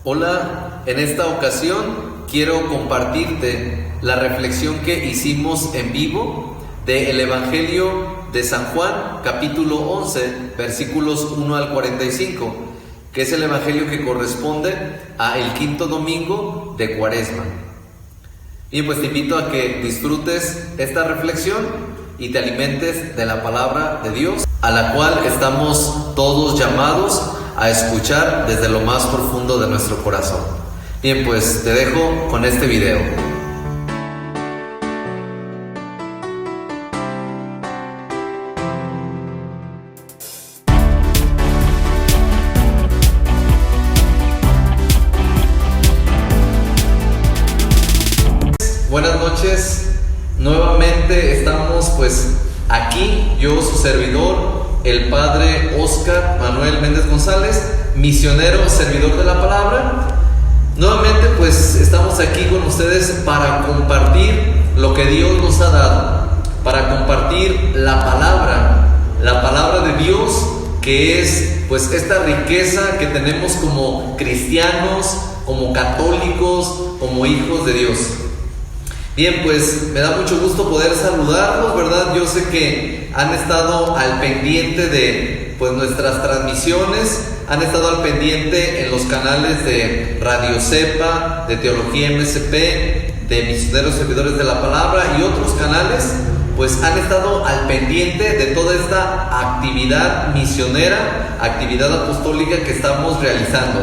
Hola, en esta ocasión quiero compartirte la reflexión que hicimos en vivo del Evangelio de San Juan, capítulo 11, versículos 1 al 45, que es el Evangelio que corresponde al quinto domingo de Cuaresma. Y pues te invito a que disfrutes esta reflexión y te alimentes de la palabra de Dios, a la cual estamos todos llamados a escuchar desde lo más profundo de nuestro corazón. Bien, pues te dejo con este video. Buenas noches, nuevamente estamos pues aquí, yo su servidor, el Padre Óscar Manuel Méndez González, misionero, servidor de la palabra. Nuevamente pues estamos aquí con ustedes para compartir lo que Dios nos ha dado, para compartir la palabra de Dios, que es pues esta riqueza que tenemos como cristianos, como católicos, como hijos de Dios. Bien, pues me da mucho gusto poder saludarlos, ¿verdad? Yo sé que han estado al pendiente de pues nuestras transmisiones, han estado al pendiente en los canales de Radio Cepa, de Teología MSP, de Misioneros Servidores de la Palabra y otros canales, pues han estado al pendiente de toda esta actividad misionera, actividad apostólica que estamos realizando.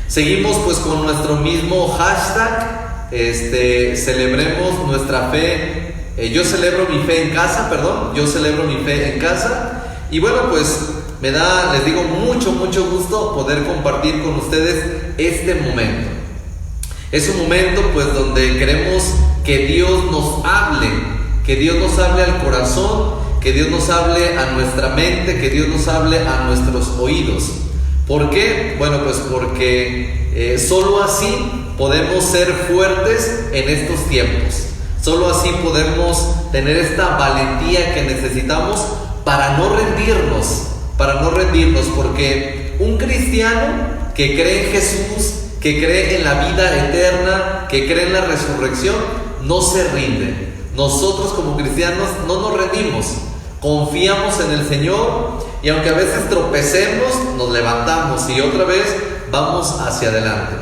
Seguimos pues con nuestro mismo hashtag, celebremos nuestra fe, yo celebro mi fe en casa, y bueno, pues me da, les digo, mucho mucho gusto poder compartir con ustedes este momento. Es un momento pues donde queremos que Dios nos hable, al corazón, que Dios nos hable a nuestra mente, que Dios nos hable a nuestros oídos. ¿Por qué? Bueno, pues porque solo así podemos ser fuertes en estos tiempos. Solo así podemos tener esta valentía que necesitamos para no rendirnos, porque un cristiano que cree en Jesús, que cree en la vida eterna, que cree en la resurrección, no se rinde. Nosotros como cristianos no nos rendimos, confiamos en el Señor, y aunque a veces tropecemos, nos levantamos y otra vez vamos hacia adelante.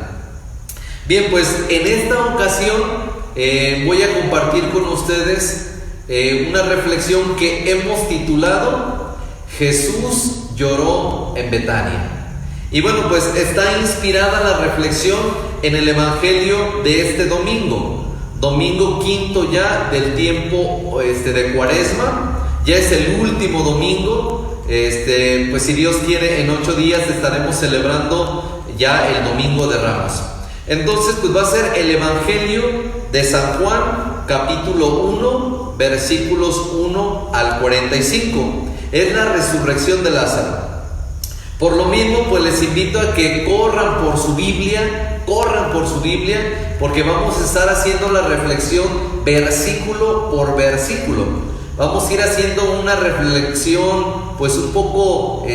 Bien, pues en esta ocasión voy a compartir con ustedes una reflexión que hemos titulado Jesús lloró en Betania. Y bueno, pues está inspirada la reflexión en el Evangelio de este domingo quinto ya del tiempo de Cuaresma. Ya es el último domingo, pues si Dios quiere en 8 días estaremos celebrando ya el Domingo de Ramos. Entonces pues va a ser el Evangelio de San Juan, capítulo 1, versículos 1 al 45. Es la resurrección de Lázaro. Por lo mismo pues les invito a que corran por su Biblia, porque vamos a estar haciendo la reflexión versículo por versículo. Vamos a ir haciendo una reflexión pues un poco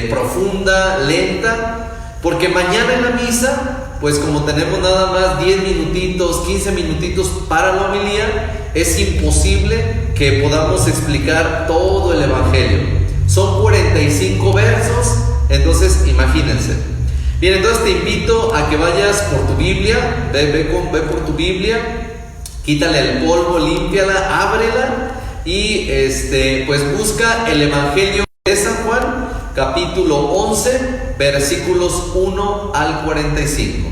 profunda, lenta, porque mañana en la misa, pues como tenemos nada más 10 minutitos, 15 minutitos para la homilía, es imposible que podamos explicar todo el Evangelio. Son 45 versos, entonces imagínense. Bien, entonces te invito a que vayas por tu Biblia, ve por tu Biblia, quítale el polvo, límpiala, ábrela y pues busca el Evangelio de San Juan, capítulo 11, versículos 1 al 45.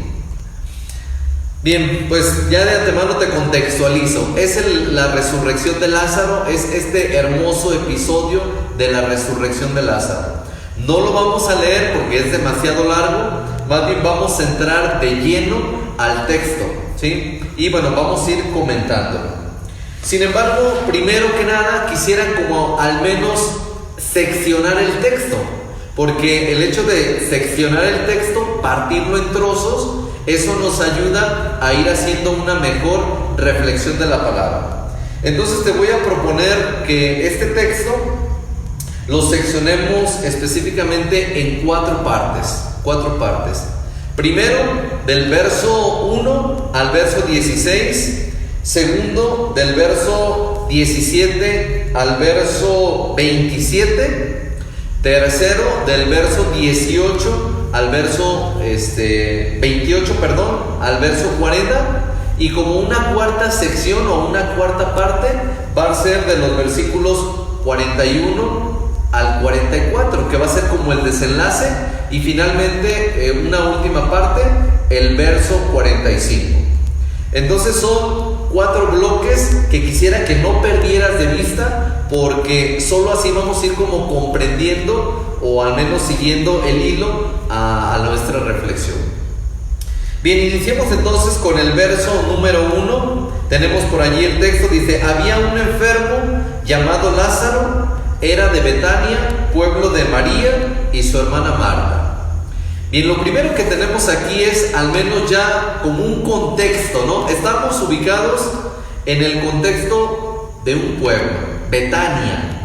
Bien, pues ya de antemano te contextualizo. Es la resurrección de Lázaro, es este hermoso episodio de la resurrección de Lázaro. No lo vamos a leer porque es demasiado largo, más bien vamos a entrar de lleno al texto, ¿sí? Y bueno, vamos a ir comentándolo. Sin embargo, primero que nada quisiera como al menos seccionar el texto, porque el hecho de seccionar el texto, partirlo en trozos, eso nos ayuda a ir haciendo una mejor reflexión de la palabra. Entonces te voy a proponer que este texto lo seccionemos específicamente en cuatro partes. Primero, del verso 1 al verso 16. Segundo, del verso 17 al verso 27. Tercero, del verso 18 al verso 28, al verso 40. Y como una cuarta sección o una cuarta parte va a ser de los versículos 41 al 44, que va a ser como el desenlace, y finalmente una última parte, el verso 45. Entonces son 4 bloques que quisiera que no perdieras de vista, porque solo así vamos a ir como comprendiendo o al menos siguiendo el hilo a nuestra reflexión. Bien, iniciemos entonces con el verso número 1. Tenemos por allí el texto, dice: había un enfermo llamado Lázaro, era de Betania, pueblo de María y su hermana Marta. Bien, lo primero que tenemos aquí es al menos ya como un contexto, ¿no? Estamos ubicados en el contexto de un pueblo, Betania,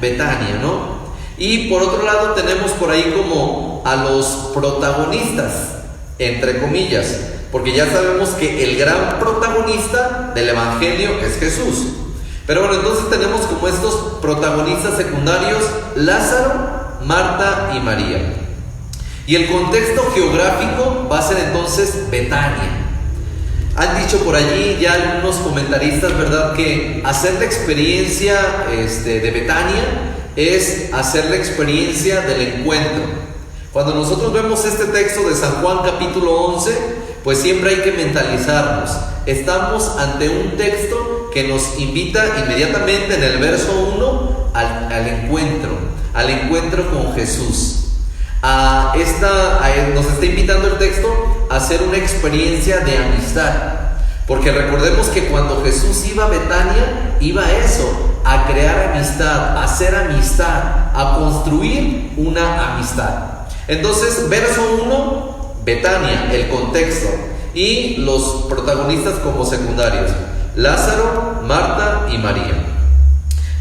¿no? Y por otro lado tenemos por ahí como a los protagonistas, entre comillas, porque ya sabemos que el gran protagonista del evangelio es Jesús. Pero bueno, entonces tenemos como estos protagonistas secundarios: Lázaro, Marta y María. Y el contexto geográfico va a ser entonces Betania. Han dicho por allí ya algunos comentaristas, ¿verdad?, que hacer la experiencia de Betania es hacer la experiencia del encuentro. Cuando nosotros vemos este texto de San Juan capítulo 11, pues siempre hay que mentalizarnos. Estamos ante un texto que nos invita inmediatamente en el verso 1 al encuentro con Jesús. Nos está invitando el texto a hacer una experiencia de amistad, porque recordemos que cuando Jesús iba a Betania, iba a eso, a crear amistad, a hacer amistad, a construir una amistad. Entonces, verso 1, Betania, el contexto, y los protagonistas como secundarios: Lázaro, Marta y María.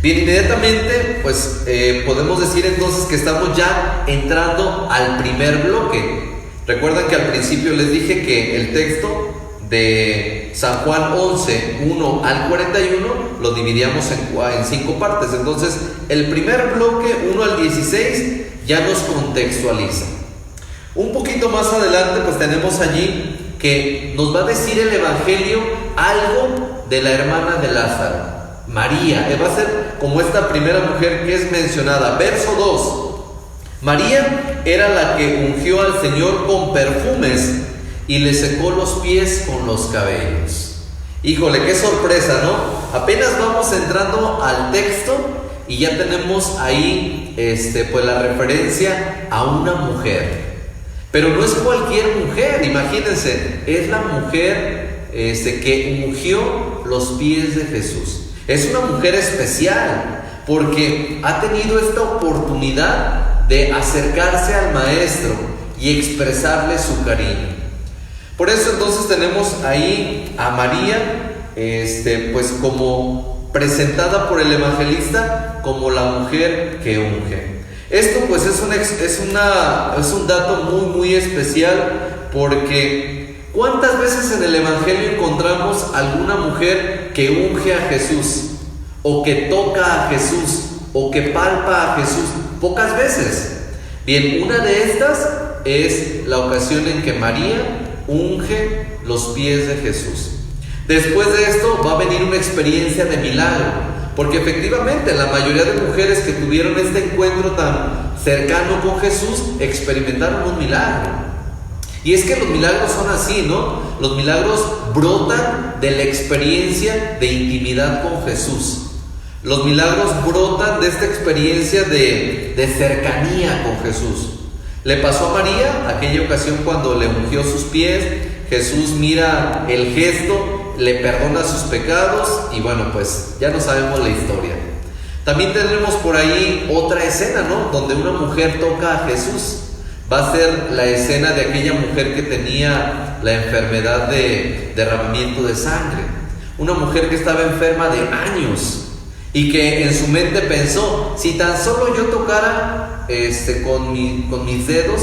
Bien, inmediatamente pues podemos decir entonces que estamos ya entrando al primer bloque. Recuerdan que al principio les dije que el texto de San Juan 11, 1 al 41 lo dividíamos en 5 partes. Entonces el primer bloque, 1 al 16, ya nos contextualiza. Un poquito más adelante pues tenemos allí que nos va a decir el evangelio algo de la hermana de Lázaro, María. Va a ser como esta primera mujer que es mencionada. Verso 2: María era la que ungió al Señor con perfumes y le secó los pies con los cabellos. Híjole, qué sorpresa, ¿no? Apenas vamos entrando al texto y ya tenemos ahí pues la referencia a una mujer. Pero no es cualquier mujer, imagínense, es la mujer que ungió los pies de Jesús. Es una mujer especial porque ha tenido esta oportunidad de acercarse al Maestro y expresarle su cariño. Por eso entonces tenemos ahí a María, pues como presentada por el evangelista como la mujer que unge. Esto pues es un dato muy muy especial, porque ¿cuántas veces en el evangelio encontramos alguna mujer que unge a Jesús, o que toca a Jesús, o que palpa a Jesús? Pocas veces. Bien, una de estas es la ocasión en que María unge los pies de Jesús. Después de esto va a venir una experiencia de milagro, porque efectivamente la mayoría de mujeres que tuvieron este encuentro tan cercano con Jesús experimentaron un milagro. Y es que los milagros son así, ¿no? Los milagros brotan de la experiencia de intimidad con Jesús. Los milagros brotan de esta experiencia de cercanía con Jesús. Le pasó a María aquella ocasión cuando le ungió sus pies. Jesús mira el gesto, le perdona sus pecados y bueno, pues ya no sabemos la historia. También tenemos por ahí otra escena, ¿no?, donde una mujer toca a Jesús. Va a ser la escena de aquella mujer que tenía la enfermedad de derramamiento de sangre. Una mujer que estaba enferma de años y que en su mente pensó: si tan solo yo tocara con mis dedos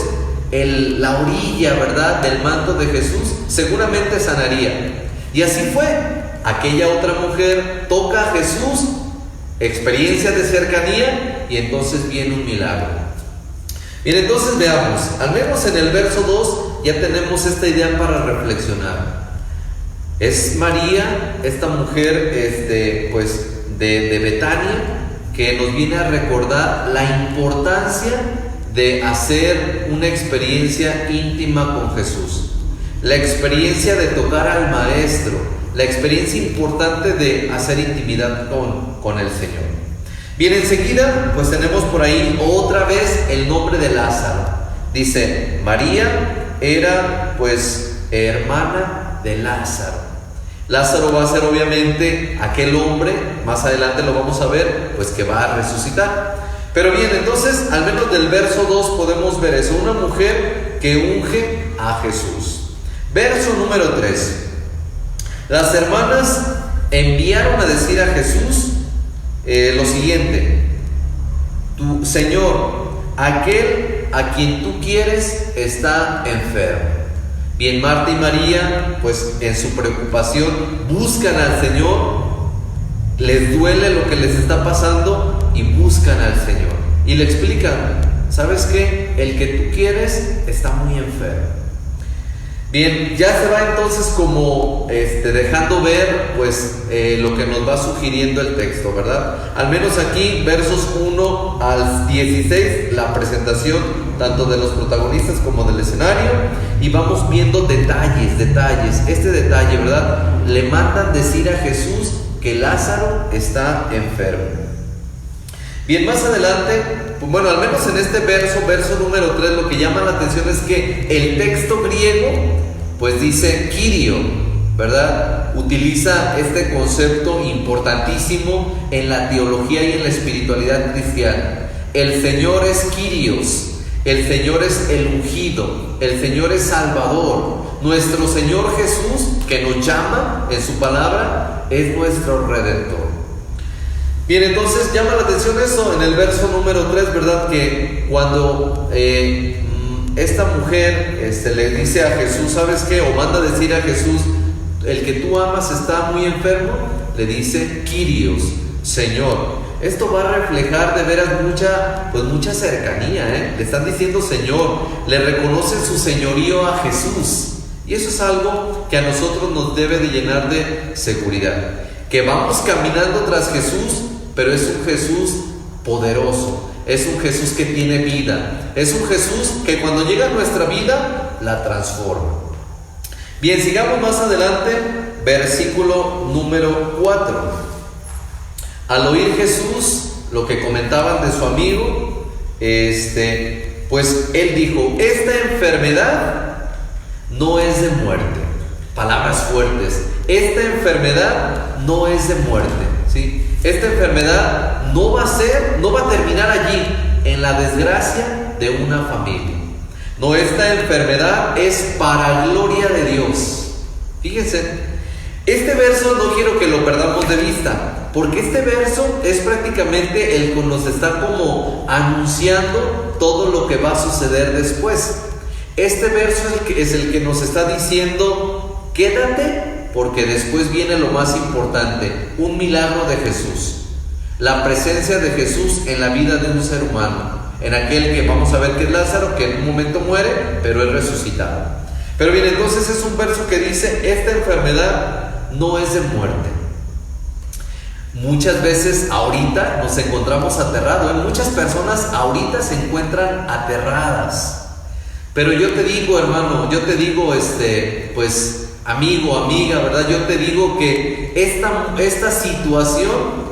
la orilla, ¿verdad?, del manto de Jesús, seguramente sanaría. Y así fue. Aquella otra mujer toca a Jesús, experiencia de cercanía, y entonces viene un milagro. Bien, entonces veamos, al menos en el verso 2 ya tenemos esta idea para reflexionar. Es María, esta mujer pues de Betania, que nos viene a recordar la importancia de hacer una experiencia íntima con Jesús, la experiencia de tocar al Maestro, la experiencia importante de hacer intimidad con el Señor. Bien, enseguida pues tenemos por ahí otra vez el nombre de Lázaro. Dice, María era pues hermana de Lázaro. Lázaro va a ser obviamente aquel hombre, más adelante lo vamos a ver, pues que va a resucitar. Pero bien, entonces al menos del verso 2 podemos ver eso, una mujer que unge a Jesús. Verso número 3. Las hermanas enviaron a decir a Jesús lo siguiente: tu Señor, aquel a quien tú quieres está enfermo. Bien, Marta y María, pues en su preocupación buscan al Señor, les duele lo que les está pasando y buscan al Señor. Y le explican, ¿sabes qué? El que tú quieres está muy enfermo. Bien, ya se va entonces como dejando ver pues lo que nos va sugiriendo el texto, ¿verdad? Al menos aquí, versos 1 al 16, la presentación tanto de los protagonistas como del escenario, y vamos viendo detalles. Este detalle, ¿verdad? Le mandan decir a Jesús que Lázaro está enfermo. Bien, más adelante, bueno, al menos en este verso número 3, lo que llama la atención es que el texto griego pues dice Kyrio, ¿verdad? Utiliza este concepto importantísimo en la teología y en la espiritualidad cristiana. El Señor es Kyrios, el Señor es el ungido, el Señor es Salvador. Nuestro Señor Jesús, que nos llama en su palabra, es nuestro Redentor. Bien, entonces llama la atención eso en el verso número 3, ¿verdad? Que cuando esta mujer le dice a Jesús, ¿sabes qué? O manda decir a Jesús, el que tú amas está muy enfermo, le dice Kyrios, Señor. Esto va a reflejar de veras mucha cercanía, Le están diciendo Señor, le reconocen su señorío a Jesús. Y eso es algo que a nosotros nos debe de llenar de seguridad. Que vamos caminando tras Jesús, pero es un Jesús poderoso. Es un Jesús que tiene vida. Es un Jesús que cuando llega a nuestra vida, la transforma. Bien, sigamos más adelante, versículo número 4. Al oír Jesús lo que comentaban de su amigo, pues él dijo, esta enfermedad no es de muerte. Palabras fuertes. Esta enfermedad no es de muerte, ¿sí? Esta enfermedad no va a terminar allí, en la desgracia de una familia. No, esta enfermedad es para gloria de Dios. Fíjense, este verso no quiero que lo perdamos de vista, porque este verso es prácticamente el que nos está como anunciando todo lo que va a suceder después. Este verso es el que nos está diciendo, quédate, porque después viene lo más importante, un milagro de Jesús. La presencia de Jesús en la vida de un ser humano, en aquel que vamos a ver que es Lázaro, que en un momento muere, pero es resucitado. Pero bien, entonces es un verso que dice, esta enfermedad no es de muerte. Muchas veces ahorita nos encontramos aterrados, muchas personas ahorita se encuentran aterradas. Pero yo te digo, hermano, pues amigo, amiga, ¿verdad? Yo te digo que esta situación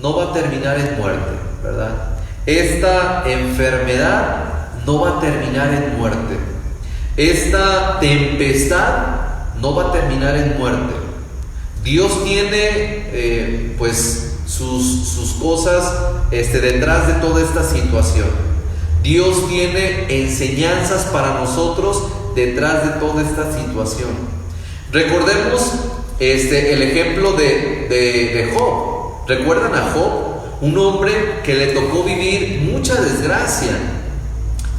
no va a terminar en muerte, ¿verdad? Esta enfermedad no va a terminar en muerte. Esta tempestad no va a terminar en muerte. Dios tiene pues sus cosas detrás de toda esta situación. Dios tiene enseñanzas para nosotros detrás de toda esta situación. Recordemos el ejemplo de Job. ¿Recuerdan a Job? Un hombre que le tocó vivir mucha desgracia.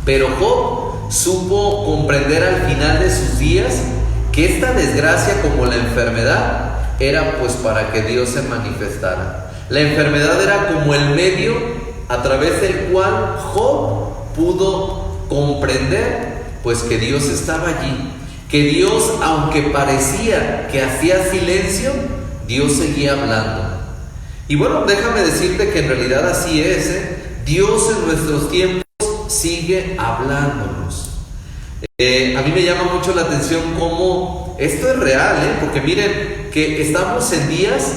Pero Job supo comprender al final de sus días que esta desgracia, como la enfermedad, era pues para que Dios se manifestara. La enfermedad era como el medio a través del cual Job pudo comprender pues que Dios estaba allí, que Dios, aunque parecía que hacía silencio, Dios seguía hablando. Y bueno, déjame decirte que en realidad así es, Dios en nuestros tiempos sigue hablándonos. A mí me llama mucho la atención cómo esto es real, porque miren que estamos en días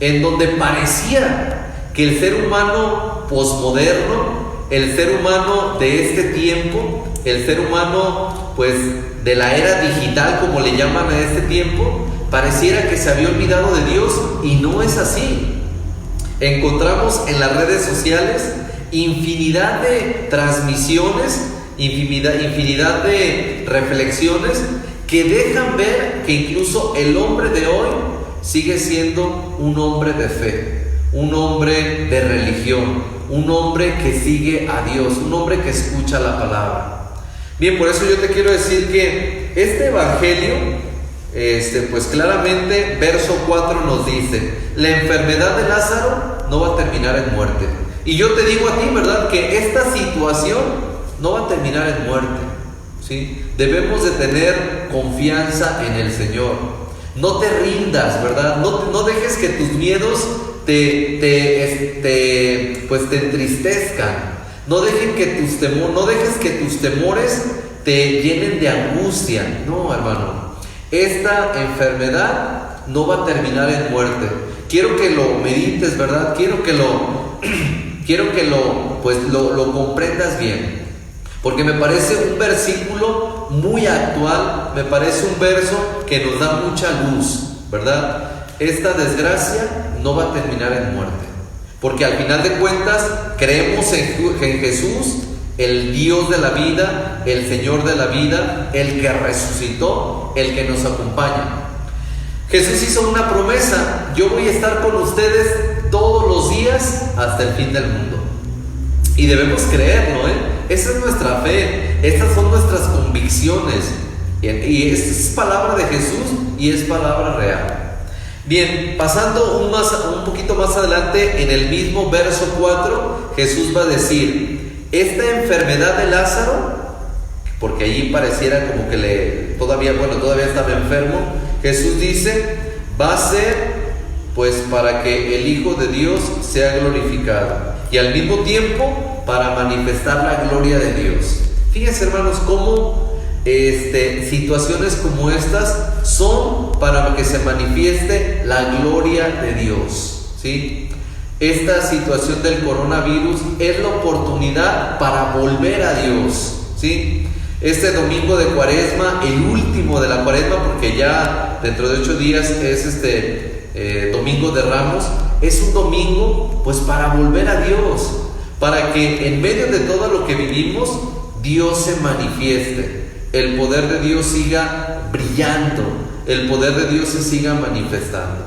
en donde parecía que el ser humano posmoderno, el ser humano de este tiempo, el ser humano pues de la era digital, como le llaman a este tiempo, pareciera que se había olvidado de Dios, y no es así. Encontramos en las redes sociales infinidad de transmisiones, infinidad de reflexiones que dejan ver que incluso el hombre de hoy sigue siendo un hombre de fe, un hombre de religión, un hombre que sigue a Dios, un hombre que escucha la palabra. Bien, por eso yo te quiero decir que este evangelio, pues claramente verso 4 nos dice: la enfermedad de Lázaro no va a terminar en muerte. Y yo te digo a ti, ¿verdad?, que esta situación no va a terminar en muerte, ¿sí? Debemos de tener confianza en el Señor. No te rindas, ¿verdad? No dejes que tus miedos te entristezcan. No dejes que tus temores te llenen de angustia. No, hermano. Esta enfermedad no va a terminar en muerte. Quiero que lo medites, ¿verdad? Quiero que lo comprendas bien. Porque me parece un versículo muy actual, me parece un verso que nos da mucha luz, ¿verdad? Esta desgracia no va a terminar en muerte. Porque al final de cuentas creemos en Jesús, el Dios de la vida, el Señor de la vida, el que resucitó, el que nos acompaña. Jesús hizo una promesa: yo voy a estar con ustedes todos los días hasta el fin del mundo. Y debemos creerlo, Esa es nuestra fe, estas son nuestras convicciones. Y esta es palabra de Jesús y es palabra real. Bien, pasando un poquito más adelante, en el mismo verso 4, Jesús va a decir: esta enfermedad de Lázaro, porque allí pareciera como que todavía estaba enfermo, Jesús dice, va a ser pues para que el Hijo de Dios sea glorificado, y al mismo tiempo para manifestar la gloria de Dios. Fíjense, hermanos, cómo situaciones como estas son para que se manifieste la gloria de Dios, ¿sí? Esta situación del coronavirus es la oportunidad para volver a Dios, ¿sí? Este domingo de Cuaresma, el último de la Cuaresma, porque ya dentro de 8 días es Domingo de Ramos, es un domingo pues para volver a Dios, para que en medio de todo lo que vivimos, Dios se manifieste, el poder de Dios siga brillando, el poder de Dios se siga manifestando.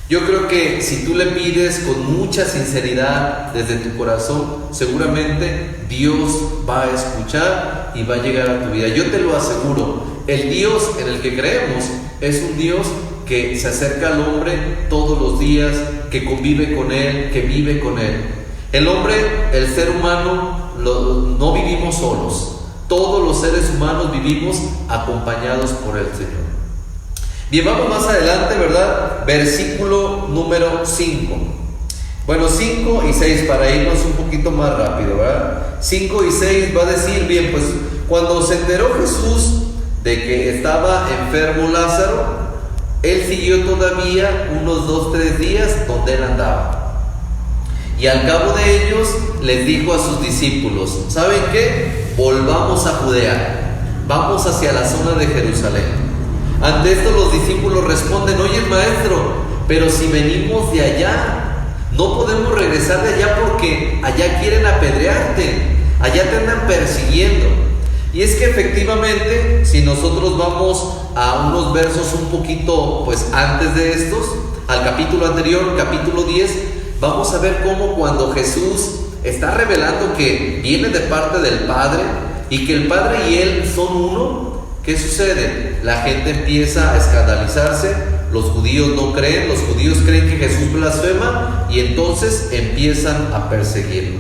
Yo creo que si tú le pides con mucha sinceridad desde tu corazón, seguramente Dios va a escuchar y va a llegar a tu vida. Yo te lo aseguro, el Dios en el que creemos es un Dios que se acerca al hombre todos los días, que convive con él, que vive con él. El hombre, el ser humano, no vivimos solos. Todos los seres humanos vivimos acompañados por el Señor. Bien, vamos más adelante, ¿verdad? Versículo número 5. Bueno, 5 y 6 para irnos un poquito más rápido, ¿verdad? 5 y 6 va a decir, bien, pues cuando se enteró Jesús de que estaba enfermo Lázaro, él siguió todavía unos 2-3 días donde él andaba. Y al cabo de ellos les dijo a sus discípulos: ¿saben qué? Volvamos a Judea, vamos hacia la zona de Jerusalén. Ante esto los discípulos responden: oye, maestro, pero si venimos de allá, no podemos regresar de allá porque allá quieren apedrearte, allá te andan persiguiendo. Y es que efectivamente, si nosotros vamos a unos versos un poquito pues antes de estos, al capítulo anterior, capítulo 10, vamos a ver cómo cuando Jesús está revelando que viene de parte del Padre y que el Padre y Él son uno, ¿qué sucede? La gente empieza a escandalizarse, los judíos no creen, los judíos creen que Jesús blasfema y entonces empiezan a perseguirlo.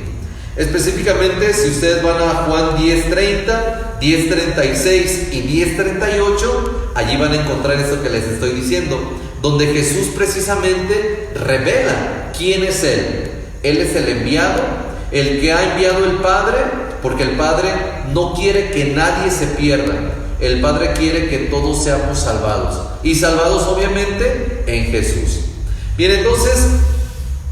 Específicamente, si ustedes van a Juan 10:30, 10:36 y 10:38, allí van a encontrar esto que les estoy diciendo, donde Jesús precisamente revela quién es Él. Él es el enviado, el que ha enviado el Padre, porque el Padre no quiere que nadie se pierda. El Padre quiere que todos seamos salvados, y salvados obviamente en Jesús. Bien, entonces,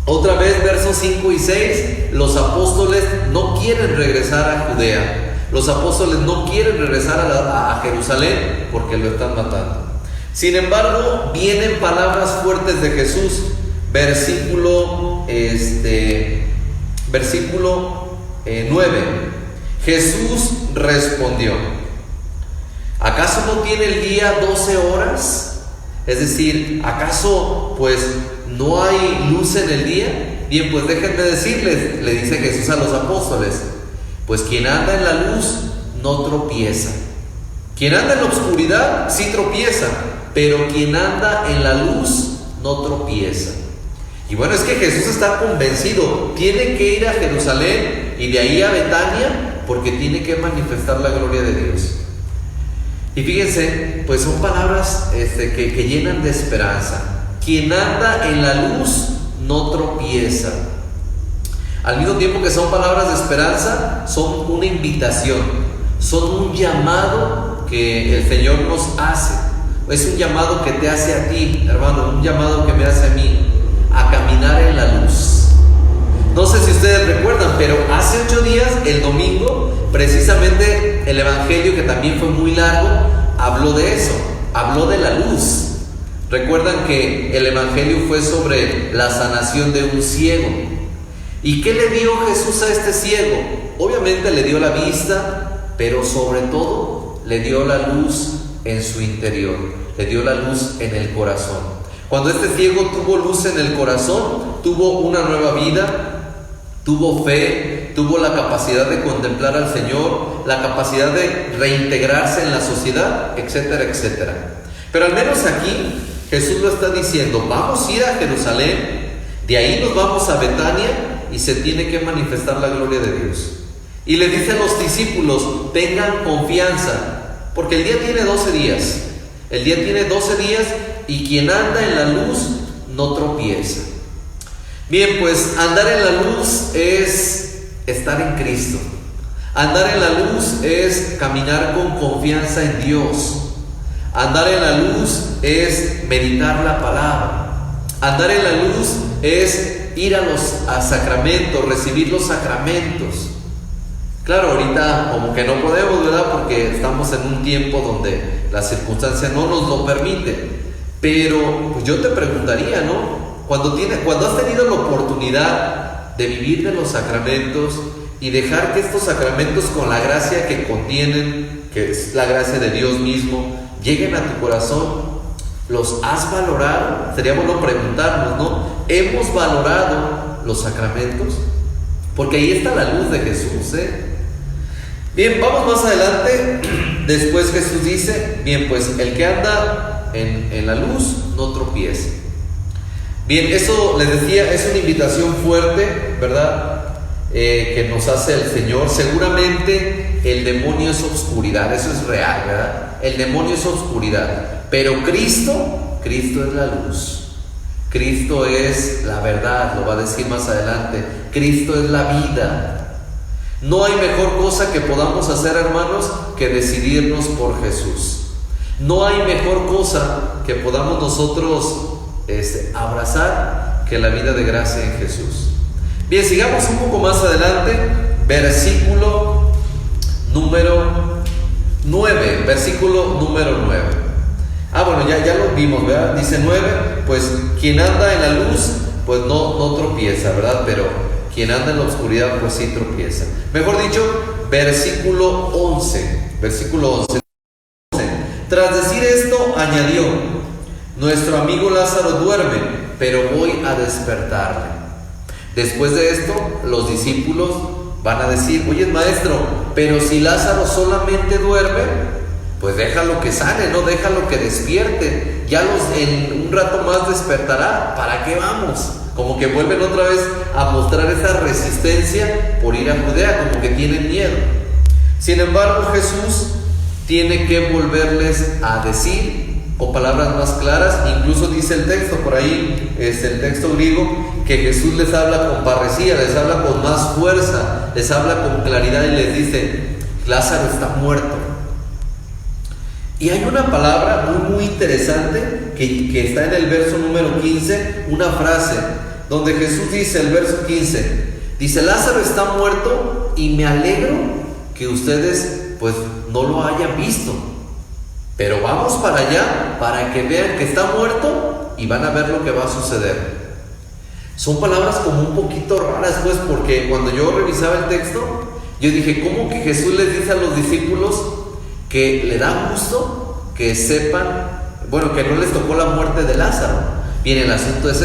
otra vez versos 5 y 6, los apóstoles no quieren regresar a Judea, los apóstoles no quieren regresar a Jerusalén porque lo están matando. Sin embargo, vienen palabras fuertes de Jesús. Versículo 9. Jesús respondió: ¿acaso no tiene el día 12 horas? Es decir, ¿acaso pues no hay luz en el día? Bien, pues déjenme decirles, le dice Jesús a los apóstoles, pues quien anda en la luz no tropieza. Quien anda en la oscuridad sí tropieza, pero quien anda en la luz no tropieza. Y bueno, es que Jesús está convencido, tiene que ir a Jerusalén y de ahí a Betania, porque tiene que manifestar la gloria de Dios. Y fíjense, pues son palabras que llenan de esperanza. Quien anda en la luz no tropieza. Al mismo tiempo que son palabras de esperanza, son una invitación, son un llamado que el Señor nos hace. Es un llamado que te hace a ti, hermano, un llamado que me hace a mí, a caminar en la luz. No sé si ustedes recuerdan, pero hace 8 días, el domingo, precisamente el evangelio, que también fue muy largo, habló de eso, habló de la luz. Recuerdan que el evangelio fue sobre la sanación de un ciego. ¿Y qué le dio Jesús a este ciego? Obviamente le dio la vista, pero sobre todo le dio la luz en su interior, le dio la luz en el corazón. Cuando este ciego tuvo luz en el corazón, tuvo una nueva vida, tuvo fe, tuvo la capacidad de contemplar al Señor, la capacidad de reintegrarse en la sociedad, etcétera, etcétera. Pero al menos aquí Jesús lo está diciendo: vamos a ir a Jerusalén, de ahí nos vamos a Betania y se tiene que manifestar la gloria de Dios. Y le dice a los discípulos: tengan confianza, porque el día tiene 12 días. El día tiene 12 días y quien anda en la luz no tropieza. Bien, pues andar en la luz es estar en Cristo. Andar en la luz es caminar con confianza en Dios. Andar en la luz es meditar la palabra. Andar en la luz es ir a sacramentos, recibir los sacramentos. Claro, ahorita como que no podemos, ¿verdad? Porque estamos en un tiempo donde la circunstancia no nos lo permite. Pero pues yo te preguntaría, ¿no? Cuando has tenido la oportunidad de vivir de los sacramentos y dejar que estos sacramentos, con la gracia que contienen, que es la gracia de Dios mismo, lleguen a tu corazón, ¿los has valorado? Sería bueno preguntarnos, ¿no? ¿Hemos valorado los sacramentos? Porque ahí está la luz de Jesús, ¿eh? Bien, vamos más adelante. Después Jesús dice: bien, pues el que anda en la luz no tropieza. Bien, eso les decía, es una invitación fuerte, ¿verdad? Que nos hace el Señor. Seguramente el demonio es oscuridad, eso es real, ¿verdad? El demonio es oscuridad, pero Cristo es la luz. Cristo es la verdad, lo va a decir más adelante. Cristo es la vida. No hay mejor cosa que podamos hacer, hermanos, que decidirnos por Jesús. No hay mejor cosa que podamos nosotros abrazar que la vida de gracia en Jesús. Bien, sigamos un poco más adelante, versículo número 9. Versículo número 9. Bueno, ya lo vimos, ¿verdad? Dice 9, pues quien anda en la luz, pues no tropieza, ¿verdad? Pero quien anda en la oscuridad, pues sí tropieza. Mejor dicho, versículo 11. Versículo 11. Tras decir esto, añadió: nuestro amigo Lázaro duerme, pero voy a despertarle. Después de esto, los discípulos van a decir: oye, maestro, pero si Lázaro solamente duerme, pues déjalo que sane, no déjalo que despierte, ya en un rato más despertará, ¿para qué vamos? Como que vuelven otra vez a mostrar esa resistencia por ir a Judea, como que tienen miedo. Sin embargo, Jesús tiene que volverles a decir con palabras más claras. Incluso dice el texto por ahí, el texto griego, que Jesús les habla con parresía, les habla con más fuerza, les habla con claridad y les dice: Lázaro está muerto. Y hay una palabra muy interesante que está en el verso número 15, una frase donde Jesús dice, el verso 15, dice: Lázaro está muerto y me alegro que ustedes pues no lo hayan visto, pero vamos para allá para que vean que está muerto y van a ver lo que va a suceder. Son palabras como un poquito raras, pues, porque cuando yo revisaba el texto, yo dije, ¿cómo que Jesús les dice a los discípulos que le da gusto que sepan, bueno, que no les tocó la muerte de Lázaro? Bien, el asunto es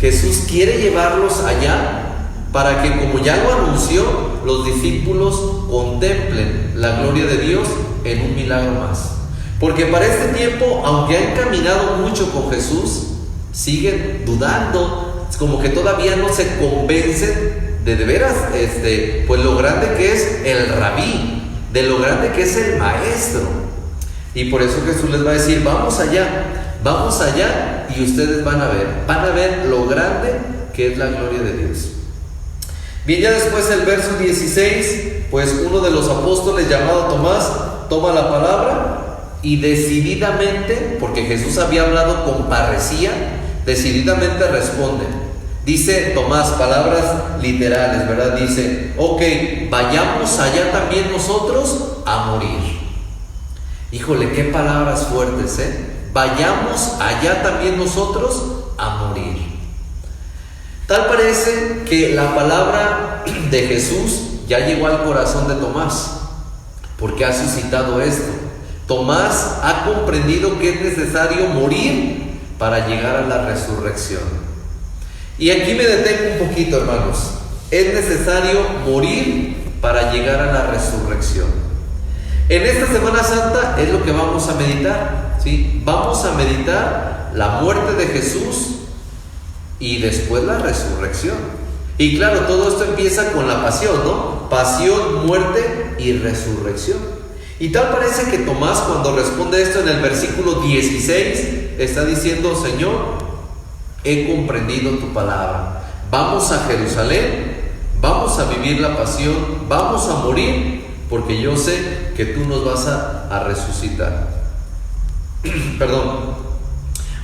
Jesús quiere llevarlos allá para que, como ya lo anunció, los discípulos contemplen la gloria de Dios en un milagro más. Porque para este tiempo, aunque han caminado mucho con Jesús, siguen dudando, como que todavía no se convencen de veras, pues lo grande que es el rabí, de lo grande que es el maestro. Y por eso Jesús les va a decir: vamos allá y ustedes van a ver lo grande que es la gloria de Dios. Bien, ya después el verso 16, pues uno de los apóstoles llamado Tomás toma la palabra y decididamente, porque Jesús había hablado con parresía, decididamente responde. Dice Tomás, palabras literales, ¿verdad? Dice: ok, vayamos allá también nosotros a morir. Híjole, qué palabras fuertes, vayamos allá también nosotros a morir. Tal parece que la palabra de Jesús ya llegó al corazón de Tomás, porque ha suscitado esto. Tomás ha comprendido que es necesario morir para llegar a la resurrección. Y aquí me detengo un poquito, hermanos. Es necesario morir para llegar a la resurrección. En esta Semana Santa es lo que vamos a meditar, ¿sí? Vamos a meditar la muerte de Jesús y después la resurrección. Y claro, todo esto empieza con la pasión, ¿no? Pasión, muerte y resurrección. Y tal parece que Tomás, cuando responde esto en el versículo 16, está diciendo: Señor, he comprendido tu palabra. Vamos a Jerusalén, vamos a vivir la pasión, vamos a morir, porque yo sé que tú nos vas a resucitar. Perdón,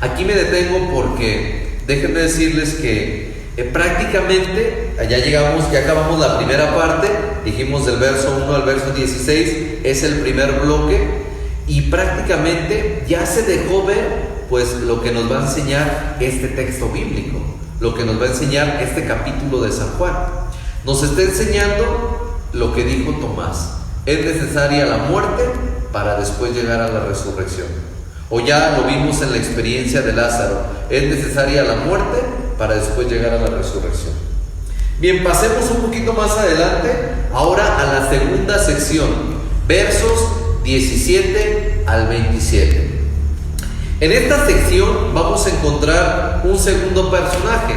aquí me detengo porque déjenme decirles que prácticamente ya acabamos la primera parte, dijimos del verso 1 al verso 16, es el primer bloque, y prácticamente ya se dejó ver pues lo que nos va a enseñar este texto bíblico, lo que nos va a enseñar este capítulo de San Juan. Nos está enseñando lo que dijo Tomás: es necesaria la muerte para después llegar a la resurrección. O ya lo vimos en la experiencia de Lázaro, es necesaria la muerte para después llegar a la resurrección. Bien, pasemos un poquito más adelante, ahora a la segunda sección, versos 17 al 27. En esta sección vamos a encontrar un segundo personaje,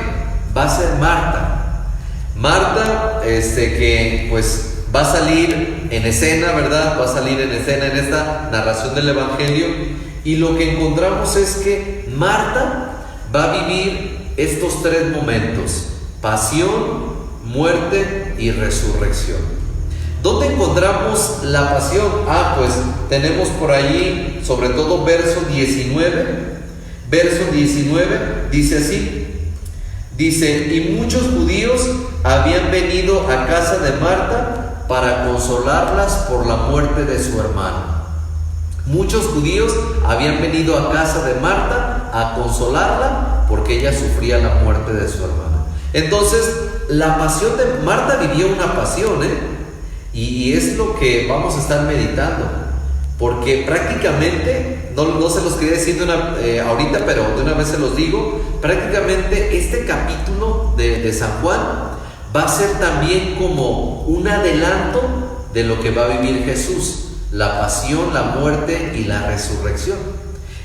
va a ser Marta. Marta, que pues va a salir en escena, ¿verdad? Va a salir en escena en esta narración del Evangelio. Y lo que encontramos es que Marta va a vivir estos tres momentos: pasión, muerte y resurrección. ¿Dónde encontramos la pasión? Pues tenemos por allí, sobre todo verso 19. Verso 19 dice así: dice: y muchos judíos habían venido a casa de Marta para consolarlas por la muerte de su hermano. Muchos judíos habían venido a casa de Marta a consolarla porque ella sufría la muerte de su hermana. Entonces, la pasión de Marta vivió una pasión, y es lo que vamos a estar meditando, porque prácticamente, no se los quería decir ahorita, pero de una vez se los digo, prácticamente este capítulo de San Juan va a ser también como un adelanto de lo que va a vivir Jesús: la pasión, la muerte y la resurrección.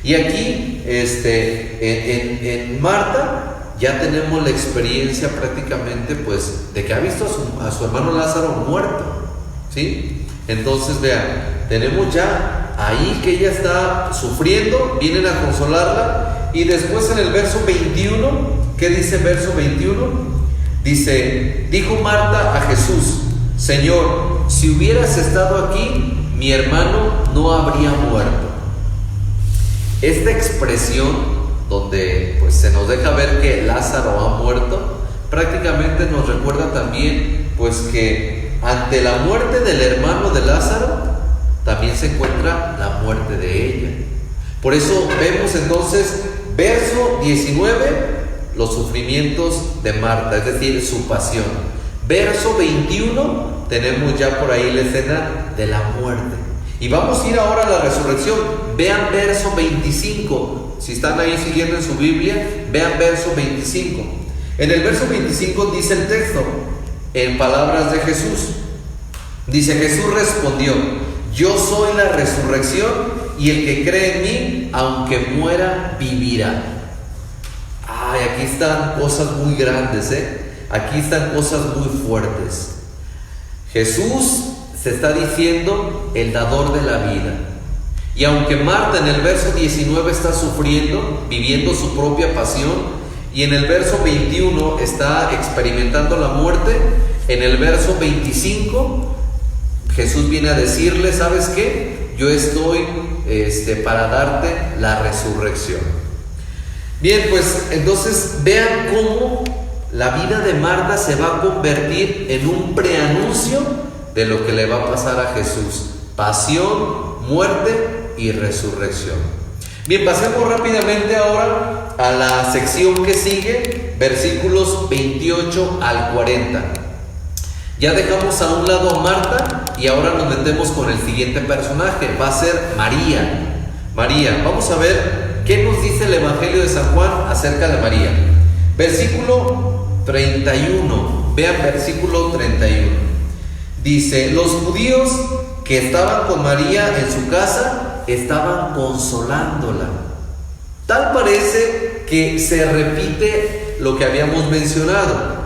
Y aquí, en Marta, ya tenemos la experiencia prácticamente, pues, de que ha visto a su hermano Lázaro muerto, ¿sí? Entonces, vean, tenemos ya ahí que ella está sufriendo, vienen a consolarla, y después en el verso 21, ¿qué dice el verso 21? Dice: dijo Marta a Jesús: Señor, si hubieras estado aquí, mi hermano no habría muerto. Esta expresión, donde pues se nos deja ver que Lázaro ha muerto, prácticamente nos recuerda también pues que ante la muerte del hermano de Lázaro también se encuentra la muerte de ella. Por eso vemos entonces, verso 19, los sufrimientos de Marta, es decir, su pasión. Verso 21, tenemos ya por ahí la escena de la muerte. Y vamos a ir ahora a la resurrección. Vean verso 25. Si están ahí siguiendo en su Biblia, vean verso 25. En el verso 25 dice el texto, en palabras de Jesús. Dice: Jesús respondió: yo soy la resurrección, y el que cree en mí, aunque muera, vivirá. Ay, aquí están cosas muy grandes, Aquí están cosas muy fuertes. Jesús se está diciendo el dador de la vida. Y aunque Marta en el verso 19 está sufriendo, viviendo su propia pasión, y en el verso 21 está experimentando la muerte, en el verso 25 Jesús viene a decirle: ¿sabes qué? Yo estoy para darte la resurrección. Bien, pues entonces vean cómo la vida de Marta se va a convertir en un preanuncio de lo que le va a pasar a Jesús: pasión, muerte y resurrección. Bien, pasemos rápidamente ahora a la sección que sigue, versículos 28 al 40. Ya dejamos a un lado a Marta y ahora nos metemos con el siguiente personaje. Va a ser María. María, vamos a ver qué nos dice el Evangelio de San Juan acerca de María. Versículo 31. Vean versículo 31. Dice: los judíos que estaban con María en su casa estaban consolándola. Tal parece que se repite lo que habíamos mencionado.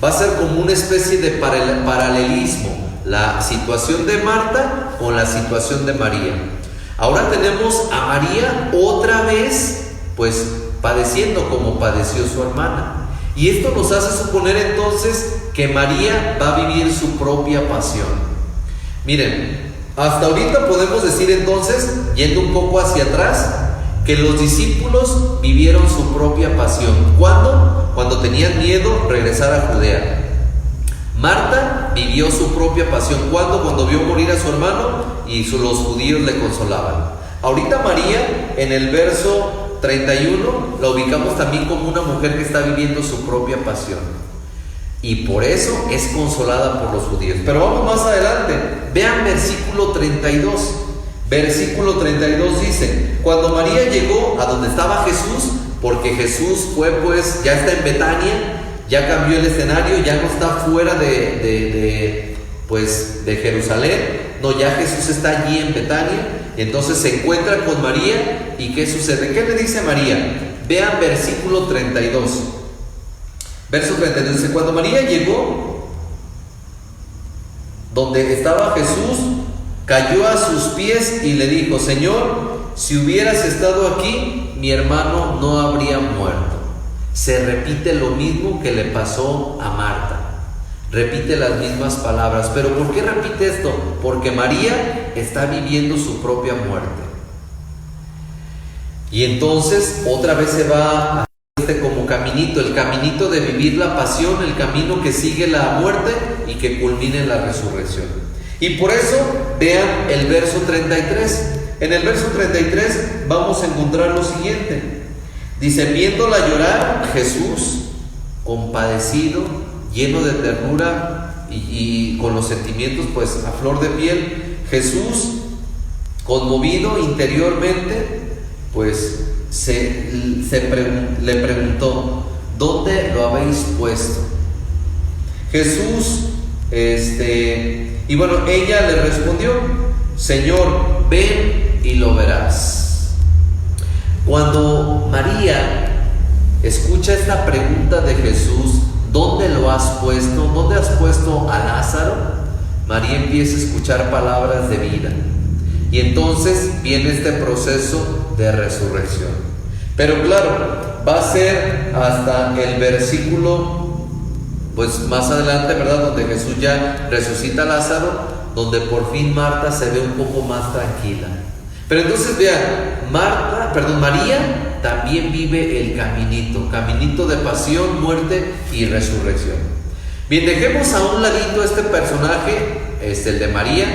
Va a ser como una especie de paralelismo, la situación de Marta con la situación de María. Ahora tenemos a María otra vez, pues padeciendo como padeció su hermana. Y esto nos hace suponer entonces que María va a vivir su propia pasión. Miren, hasta ahorita podemos decir entonces, yendo un poco hacia atrás, que los discípulos vivieron su propia pasión. ¿Cuándo? Cuando tenían miedo regresar a Judea. Marta vivió su propia pasión. ¿Cuándo? Cuando vio morir a su hermano y los judíos le consolaban. Ahorita María, en el verso 31, la ubicamos también como una mujer que está viviendo su propia pasión. Y por eso es consolada por los judíos. Pero vamos más adelante. Vean versículo 32. Versículo 32 dice: cuando María llegó a donde estaba Jesús, porque Jesús fue pues, ya está en Betania, ya cambió el escenario, ya no está fuera de Jerusalén, no, ya Jesús está allí en Betania. Entonces se encuentra con María. ¿Y qué sucede? ¿Qué le dice María? Vean versículo 32. Verso 32 dice: cuando María llegó donde estaba Jesús, cayó a sus pies y le dijo: Señor, si hubieras estado aquí, mi hermano no habría muerto. Se repite lo mismo que le pasó a Marta. Repite las mismas palabras. ¿Pero por qué repite esto? Porque María está viviendo su propia muerte. Y entonces otra vez se va a como caminito, el caminito de vivir la pasión, el camino que sigue la muerte y que culmina en la resurrección. Y por eso vean el verso 33. En el verso 33 vamos a encontrar lo siguiente. Dice: viéndola llorar, Jesús, compadecido, lleno de ternura y con los sentimientos pues a flor de piel, Jesús, conmovido interiormente, pues le preguntó: ¿dónde lo habéis puesto? Jesús Y bueno, ella le respondió: Señor, ven y lo verás. Cuando María escucha esta pregunta de Jesús, ¿dónde lo has puesto? ¿Dónde has puesto a Lázaro? María empieza a escuchar palabras de vida. Y entonces viene este proceso de resurrección. Pero claro, va a ser hasta el versículo, pues más adelante, ¿verdad?, donde Jesús ya resucita a Lázaro, donde por fin Marta se ve un poco más tranquila. Pero entonces vean, María también vive el caminito de pasión, muerte y resurrección. Bien, dejemos a un ladito este personaje, el de María,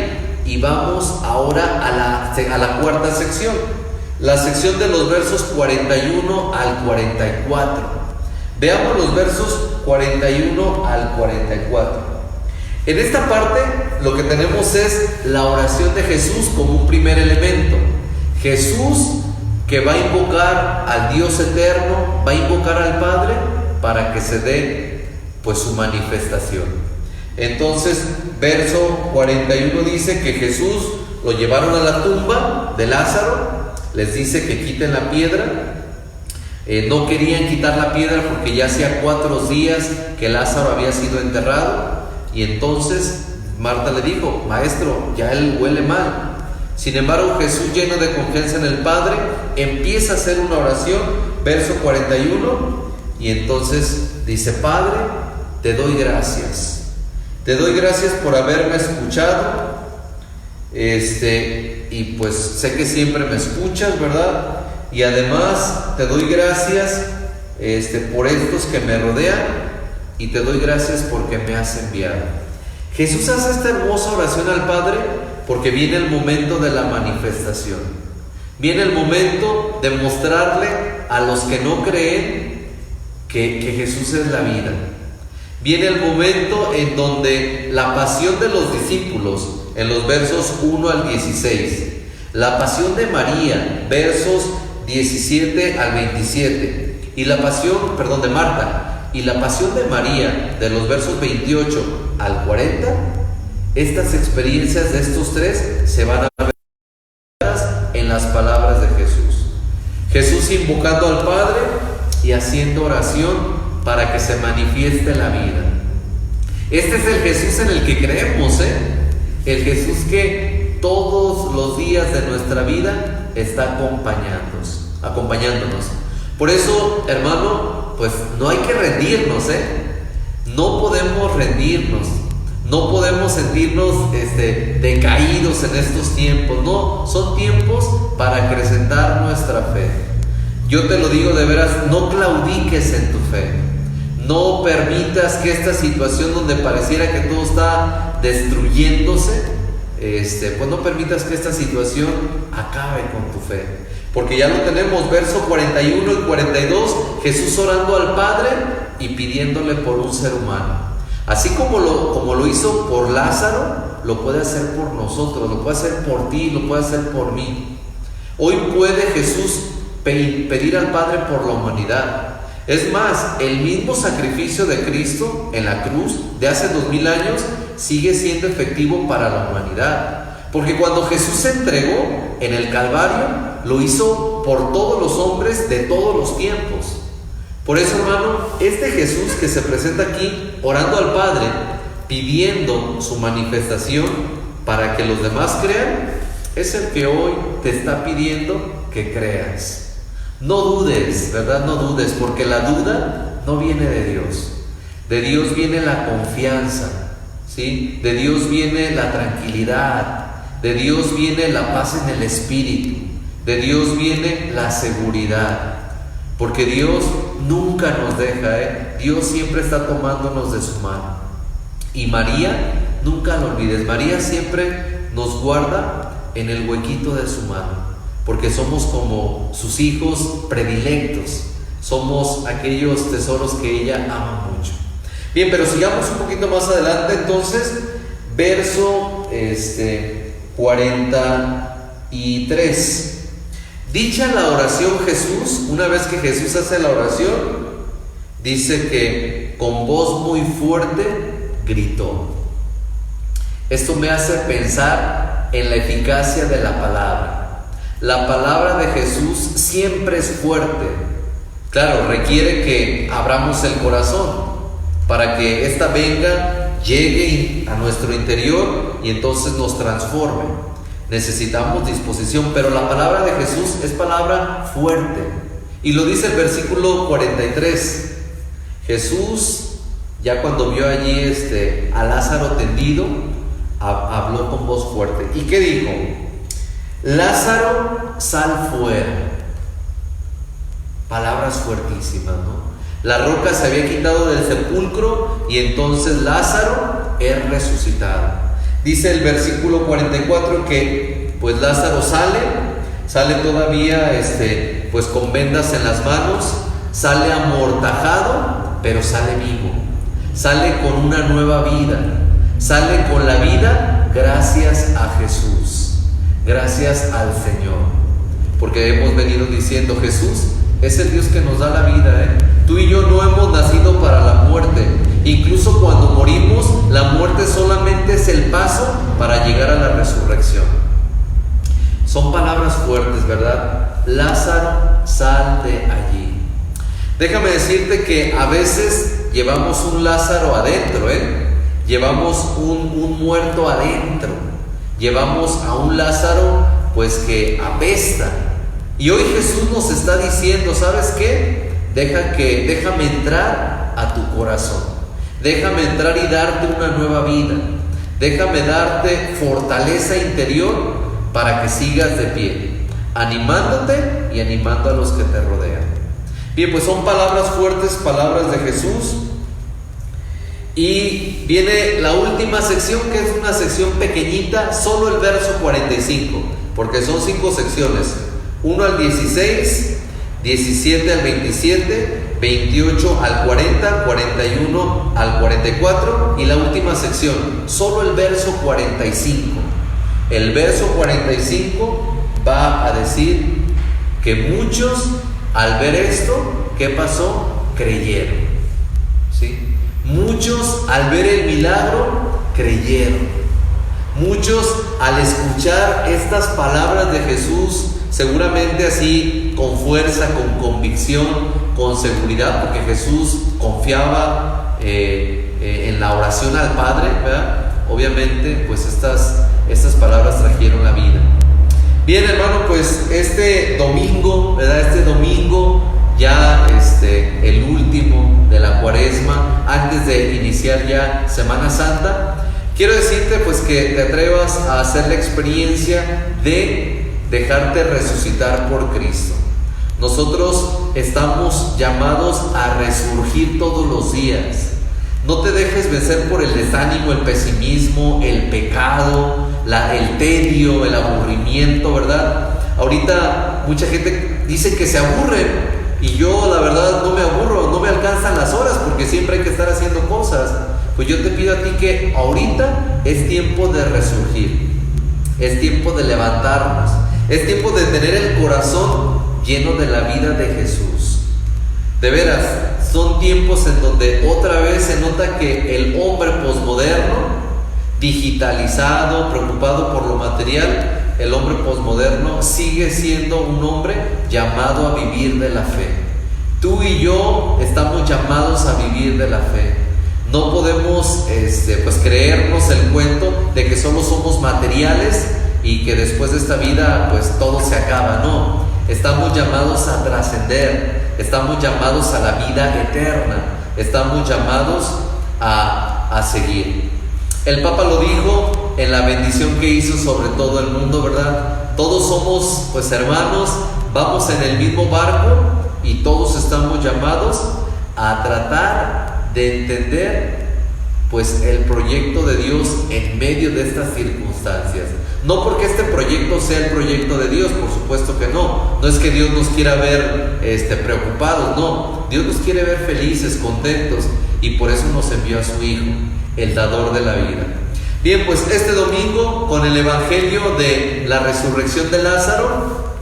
y vamos ahora a la cuarta sección, la sección de los versos 41 al 44. Veamos los versos 41 al 44. En esta parte lo que tenemos es la oración de Jesús como un primer elemento. Jesús, que va a invocar al Dios eterno, va a invocar al Padre para que se dé pues su manifestación. Entonces, verso 41 dice que Jesús lo llevaron a la tumba de Lázaro, les dice que quiten la piedra. No querían quitar la piedra porque ya hacía 4 días que Lázaro había sido enterrado, y entonces Marta le dijo: Maestro, ya él huele mal. Sin embargo, Jesús, lleno de confianza en el Padre, empieza a hacer una oración, verso 41, y entonces dice: Padre, te doy gracias. Te doy gracias por haberme escuchado, y pues sé que siempre me escuchas, ¿verdad? Y además te doy gracias por estos que me rodean, y te doy gracias porque me has enviado. Jesús hace esta hermosa oración al Padre porque viene el momento de la manifestación. Viene el momento de mostrarle a los que no creen que Jesús es la vida. Viene el momento en donde la pasión de los discípulos, en los versos 1 al 16, la pasión de María, versos 17 al 27, y la pasión, de Marta, y la pasión de María, de los versos 28 al 40, estas experiencias de estos tres se van a ver en las palabras de Jesús. Jesús invocando al Padre y haciendo oración para que se manifieste la vida. Este es el Jesús en el que creemos, el Jesús que todos los días de nuestra vida está acompañándonos. Por eso, hermano, pues no hay que rendirnos, no podemos rendirnos, no podemos sentirnos decaídos en estos tiempos. No, son tiempos para acrecentar nuestra fe. Yo te lo digo de veras, no claudiques en tu fe. No permitas que esta situación donde pareciera que todo está destruyéndose, pues no permitas que esta situación acabe con tu fe. Porque ya lo tenemos, verso 41 y 42, Jesús orando al Padre y pidiéndole por un ser humano. Así como lo hizo por Lázaro, lo puede hacer por nosotros, lo puede hacer por ti, lo puede hacer por mí. Hoy puede Jesús pedir al Padre por la humanidad. Es más, el mismo sacrificio de Cristo en la cruz de hace 2000 años sigue siendo efectivo para la humanidad. Porque cuando Jesús se entregó en el Calvario, lo hizo por todos los hombres de todos los tiempos. Por eso, hermano, este Jesús que se presenta aquí orando al Padre, pidiendo su manifestación para que los demás crean, es el que hoy te está pidiendo que creas. No dudes, ¿verdad? No dudes, porque la duda no viene de Dios. De Dios viene la confianza, ¿sí? De Dios viene la tranquilidad, de Dios viene la paz en el espíritu, de Dios viene la seguridad, porque Dios nunca nos deja, Dios siempre está tomándonos de su mano. Y María, nunca lo olvides, María siempre nos guarda en el huequito de su mano, porque somos como sus hijos predilectos, somos aquellos tesoros que ella ama mucho. Bien, pero sigamos un poquito más adelante. Entonces, verso 43. Dicha la oración Jesús, una vez que Jesús hace la oración, dice que con voz muy fuerte gritó. Esto me hace pensar en la eficacia de la palabra. La palabra de Jesús siempre es fuerte. Claro, requiere que abramos el corazón para que ésta venga, llegue a nuestro interior y entonces nos transforme. Necesitamos disposición, pero la palabra de Jesús es palabra fuerte. Y lo dice el versículo 43. Jesús, ya cuando vio allí a Lázaro tendido, habló con voz fuerte. ¿Y qué dijo? Lázaro, sal fuera. Palabras fuertísimas, ¿no? La roca se había quitado del sepulcro y entonces Lázaro es resucitado. Dice el versículo 44 que pues Lázaro sale todavía pues con vendas en las manos, sale amortajado, pero sale vivo, sale con una nueva vida, sale con la vida gracias a Jesús, gracias al Señor, porque hemos venido diciendo, Jesús es el Dios que nos da la vida, Tú y yo no hemos nacido para la muerte. Incluso cuando morimos, la muerte solamente es el paso para llegar a la resurrección. Son palabras fuertes, ¿verdad? Lázaro, sal de allí. Déjame decirte que a veces llevamos un Lázaro adentro, Llevamos un muerto adentro. Llevamos a un Lázaro, pues que apesta. Y hoy Jesús nos está diciendo, ¿sabes qué? Déjame entrar a tu corazón. Déjame entrar y darte una nueva vida. Déjame darte fortaleza interior para que sigas de pie, animándote y animando a los que te rodean. Bien, pues son palabras fuertes, palabras de Jesús. Y viene la última sección, que es una sección pequeñita, solo el verso 45, porque son 5 secciones, 1 al 16, 17 al 27, 28 al 40, 41 al 44 y la última sección, solo el verso 45. El verso 45 va a decir que muchos al ver esto, ¿qué pasó? Creyeron, ¿sí? Muchos al ver el milagro creyeron. Muchos al escuchar estas palabras de Jesús, seguramente así con fuerza, con convicción, con seguridad, porque Jesús confiaba en la oración al Padre, ¿verdad? Obviamente pues estas palabras trajeron la vida. Bien, hermano, pues este domingo, ¿verdad? Este domingo ya el último de la Cuaresma, antes de iniciar ya Semana Santa, quiero decirte pues que te atrevas a hacer la experiencia de dejarte resucitar por Cristo. Nosotros estamos llamados a resurgir todos los días. No te dejes vencer por el desánimo, el pesimismo, el pecado, el tedio, el aburrimiento, ¿verdad? Ahorita mucha gente dice que se aburre, y yo la verdad no me aburro, no me alcanzan las horas porque siempre hay que estar haciendo cosas. Pues yo te pido a ti que ahorita es tiempo de resurgir, es tiempo de levantarnos, es tiempo de tener el corazón lleno de la vida de Jesús. De veras, son tiempos en donde otra vez se nota que el hombre posmoderno, digitalizado, preocupado por lo material, el hombre posmoderno sigue siendo un hombre llamado a vivir de la fe. Tú y yo estamos llamados a vivir de la fe. No podemos pues creernos el cuento de que solo somos materiales y que después de esta vida pues todo se acaba. No, estamos llamados a trascender, estamos llamados a la vida eterna, estamos llamados a seguir. El Papa lo dijo en la bendición que hizo sobre todo el mundo, ¿verdad? Todos somos pues hermanos, vamos en el mismo barco y todos estamos llamados a tratar de entender pues el proyecto de Dios en medio de estas circunstancias. No porque este proyecto sea el proyecto de Dios, por supuesto que no. No es que Dios nos quiera ver preocupados, no. Dios nos quiere ver felices, contentos, y por eso nos envió a su Hijo, el dador de la vida. Bien, pues este domingo, con el evangelio de la resurrección de Lázaro,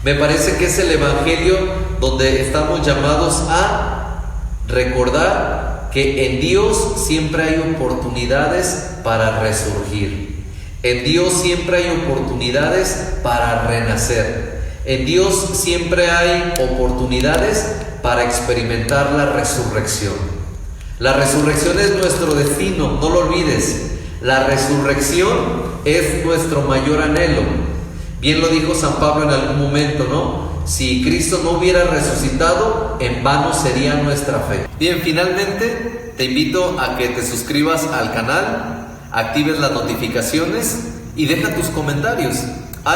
me parece que es el evangelio donde estamos llamados a recordar que en Dios siempre hay oportunidades para resurgir. En Dios siempre hay oportunidades para renacer. En Dios siempre hay oportunidades para experimentar la resurrección. La resurrección es nuestro destino, no lo olvides. La resurrección es nuestro mayor anhelo. Bien lo dijo San Pablo en algún momento, ¿no? Si Cristo no hubiera resucitado, en vano sería nuestra fe. Bien, finalmente te invito a que te suscribas al canal, actives las notificaciones y deja tus comentarios.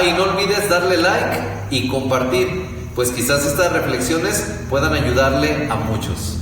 Y no olvides darle like y compartir, pues quizás estas reflexiones puedan ayudarle a muchos.